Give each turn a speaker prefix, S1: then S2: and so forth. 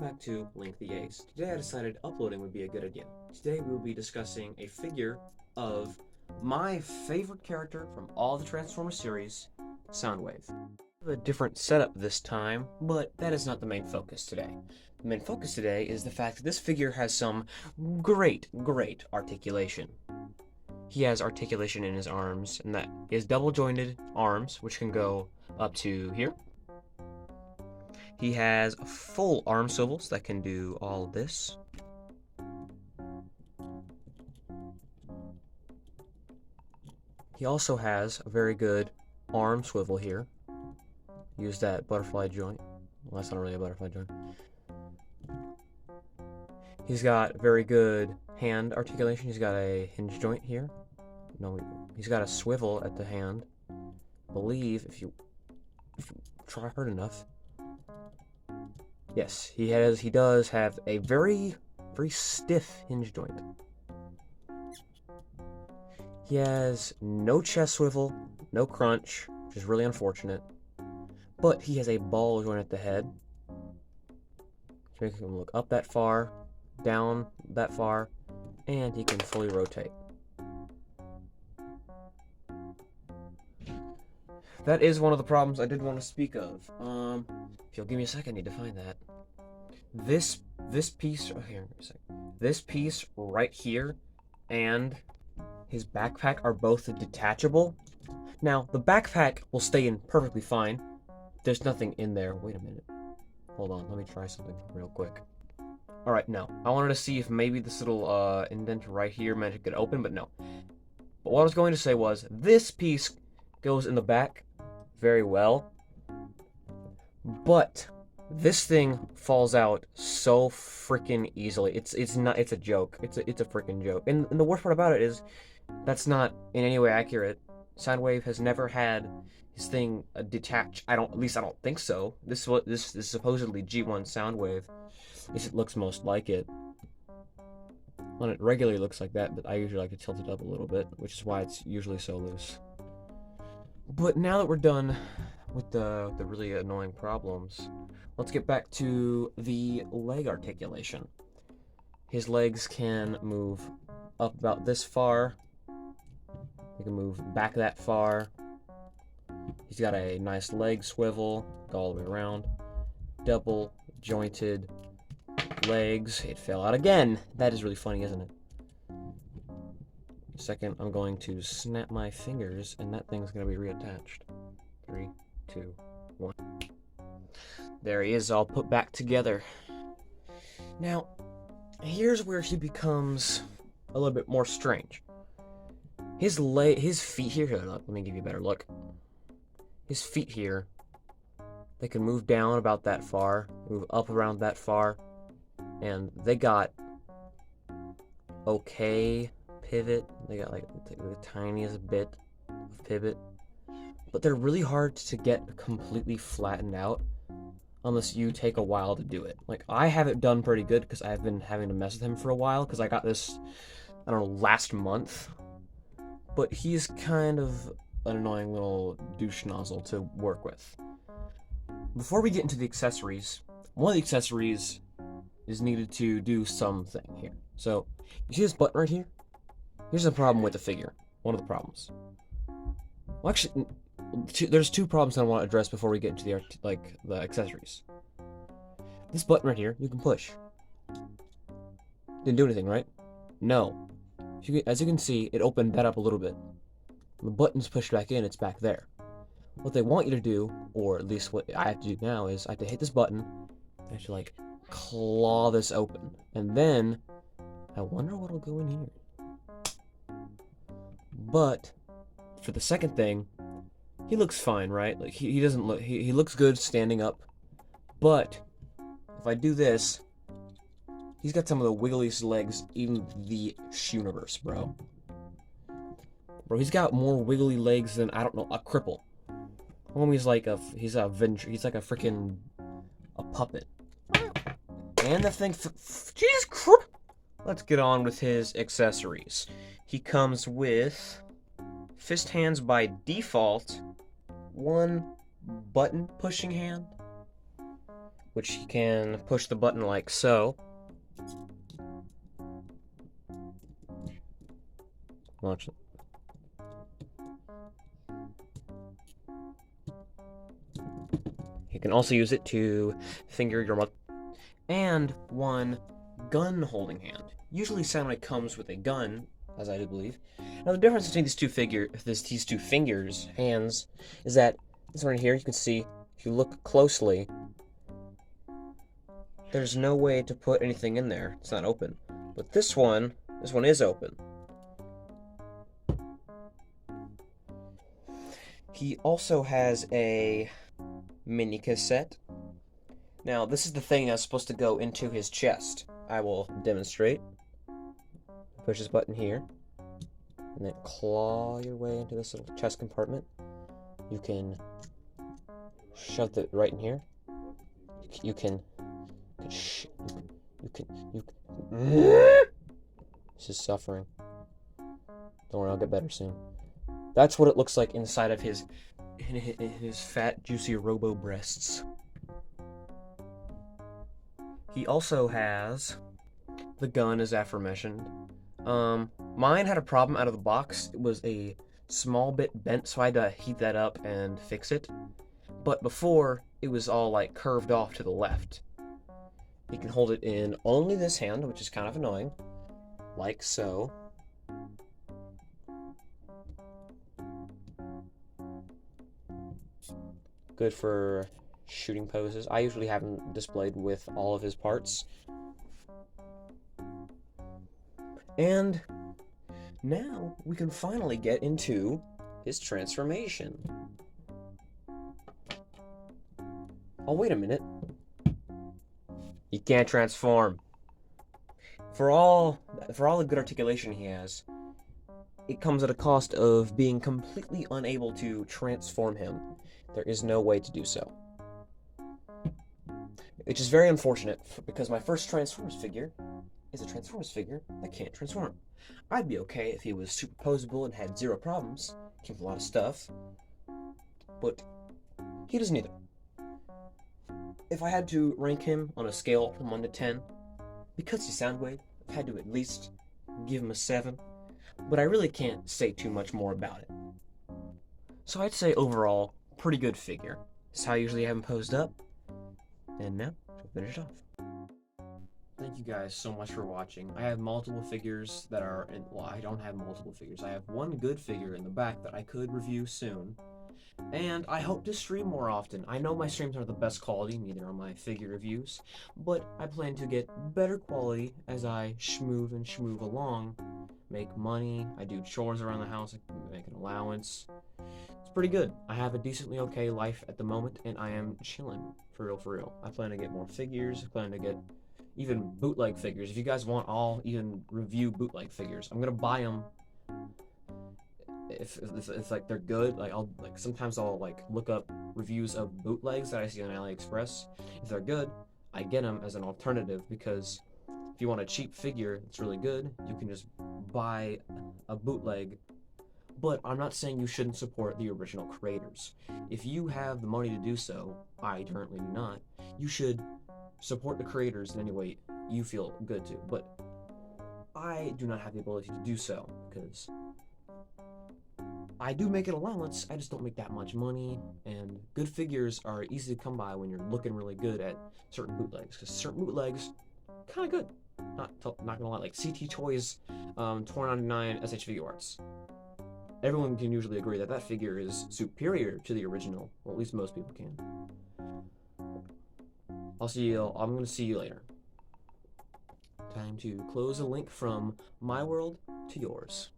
S1: back to Link the Ace. Today I decided uploading would be a good idea. Today we will be discussing a figure of my favorite character from all the Transformers series, Soundwave. A different setup this time, but that is not the main focus today. The main focus today is the fact that this figure has some great articulation. He has articulation in his arms, and that he has double-jointed arms, which can go up to here. He has full arm swivels that can do all of this. He also has a very good arm swivel here. Use that butterfly joint. Well, that's not really a butterfly joint. He's got very good hand articulation. He's got a hinge joint here. No, he's got a swivel at the hand. I believe if you try hard enough. Yes, he does have a very stiff hinge joint. He has no chest swivel, no crunch, which is really unfortunate. But he has a ball joint at the head, which makes him look up that far, down that far, and he can fully rotate. That is one of the problems I did want to speak of. If you'll give me a second, I need to find that. This piece, oh, here, a second. This piece right here and his backpack are both detachable. Now, the backpack will stay in perfectly fine. There's nothing in there. Wait a minute. Hold on, let me try something real quick. Alright, no. I wanted to see if maybe this little indent right here meant it could open, but no. But what I was going to say was, this piece goes in the back very well, but this thing falls out so freaking easily. It's a joke. It's a freaking joke. And the worst part about it is that's not in any way accurate. Soundwave has never had his thing detach. At least I don't think so. This is supposedly G1 Soundwave. At least it looks most like it. Well, it regularly looks like that, but I usually like to tilt it up a little bit, which is why it's usually so loose. But now that we're done with the really annoying problems, let's get back to the leg articulation. His legs can move up about this far. They can move back that far. He's got a nice leg swivel, go all the way around. Double jointed legs. It fell out again. That is really funny, isn't it? Second, I'm going to snap my fingers, and that thing's going to be reattached. 3, 2, 1. There he is, all put back together. Now, here's where he becomes a little bit more strange. His feet here, let me give you a better look. His feet here, they can move down about that far, move up around that far, and they got okay pivot. They got like the tiniest bit of pivot, but they're really hard to get completely flattened out unless you take a while to do it. Like, I have it done pretty good because I've been having to mess with him for a while because I got this, I don't know, last month. But he's kind of an annoying little douche nozzle to work with. Before we get into the accessories, one of the accessories is needed to do something here. So, you see this button right here? Here's the problem with the figure. One of the problems. Well, actually, there's two problems I want to address before we get into the accessories. This button right here, you can push. Didn't do anything, right? No. As you can see, it opened that up a little bit. When the button's pushed back in, it's back there. What they want you to do, or at least what I have to do now, is I have to hit this button. I have to, like, claw this open. And then, I wonder what'll go in here. But, for the second thing, he looks fine, right? Like, he doesn't look, he looks good standing up. But, if I do this, he's got some of the wiggliest legs in the universe, bro. Bro, he's got more wiggly legs than, I don't know, a cripple. Homie's like he's like a freaking puppet. And the thing, Jesus Christ. Let's get on with his accessories. He comes with fist hands by default, one button pushing hand, which you can push the button like so. Launch it. You can also use it to finger your mother. And one gun holding hand. Usually Soundwave comes with a gun, as I do believe. Now the difference between these two fingers, hands, is that this one right here, you can see, if you look closely, there's no way to put anything in there. It's not open. But this one is open. He also has a mini cassette. Now, this is the thing that's supposed to go into his chest. I will demonstrate. Push this button here, and then claw your way into this little chest compartment. You can shove it right in here. You can. This is suffering. Don't worry, I'll get better soon. That's what it looks like inside of his fat, juicy robo breasts. He also has the gun, as aforementioned. Mine had a problem out of the box. It was a small bit bent, so I had to heat that up and fix it. But before, it was all like curved off to the left. You can hold it in only this hand, which is kind of annoying, like so. Good for shooting poses. I usually have him displayed with all of his parts. And now we can finally get into his transformation. Oh, wait a minute. He can't transform. For all the good articulation he has, it comes at a cost of being completely unable to transform him. There is no way to do so. Which is very unfortunate, because my first Transformers figure is a Transformers figure that can't transform. I'd be okay if he was superposable and had zero problems, came with a lot of stuff, but he doesn't either. If I had to rank him on a scale from 1 to 10, because he's Soundwave, I had to at least give him a 7, but I really can't say too much more about it. So I'd say overall, pretty good figure. This is how I usually have him posed up. And now, to finish it off. Thank you guys so much for watching. I have multiple figures that are in, well, I don't have multiple figures. I have one good figure in the back that I could review soon. And I hope to stream more often. I know my streams aren't the best quality, neither are my figure reviews, but I plan to get better quality as I schmoove along, make money, I do chores around the house, I make an allowance. It's pretty good. I have a decently okay life at the moment, and I am chilling, for real. I plan to get more figures, I plan to get even bootleg figures. If you guys want, I'll even review bootleg figures. I'm gonna buy them if like they're good. Like sometimes I'll like look up reviews of bootlegs that I see on AliExpress. If they're good, I get them as an alternative, because if you want a cheap figure that's really good, you can just buy a bootleg. But I'm not saying you shouldn't support the original creators. If you have the money to do so, I currently do not, you should support the creators in any way you feel good to. But I do not have the ability to do so, because I do make an allowance, I just don't make that much money, and good figures are easy to come by when you're looking really good at certain bootlegs, because certain bootlegs, kind of good. Not gonna lie, like CT Toys 499 SH Figure Arts. Everyone can usually agree that that figure is superior to the original. Well, at least most people can. I'm gonna see you later. Time to close a link from my world to yours.